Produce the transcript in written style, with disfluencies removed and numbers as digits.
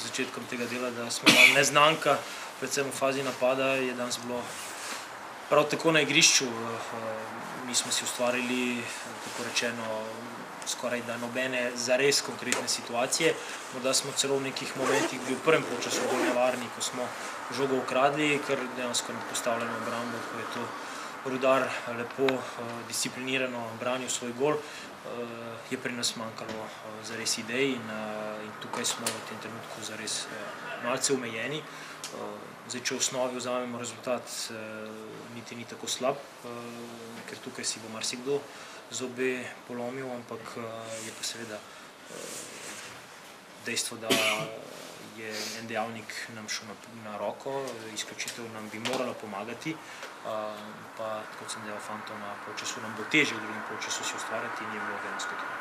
začetkom tega dela, da smo imeli neznanka, predvsem v fazi napada, je danes bilo prav tako na igrišču. Mi smo si ustvarili, tako rečeno, skoraj da nobene zares konkretne situacije. Morda smo celo v nekih momentih bili v prvem polčasu bolj nevarni, ko smo žogo ukradli, ker dejansko ne postavljamo obrambo, ko je to Rudar lepo, disciplinirano branil svoj gol. Je pri nas manjkalo zares idej in tukaj smo v tem trenutku zares malce omejeni. Zdaj, če v osnovi vzamemo rezultat, niti ni tako slab, ker tukaj si bo marsikdo zobe polomil, ampak je pa seveda dejstvo, da je en dejavnik nam šel na roko, izključitev nam bi morala pomagati, pa, kot sem dejal, fantom na polčasu nam bo težje v drugem polčasu si ustvarjati in je bilo dejansko tako.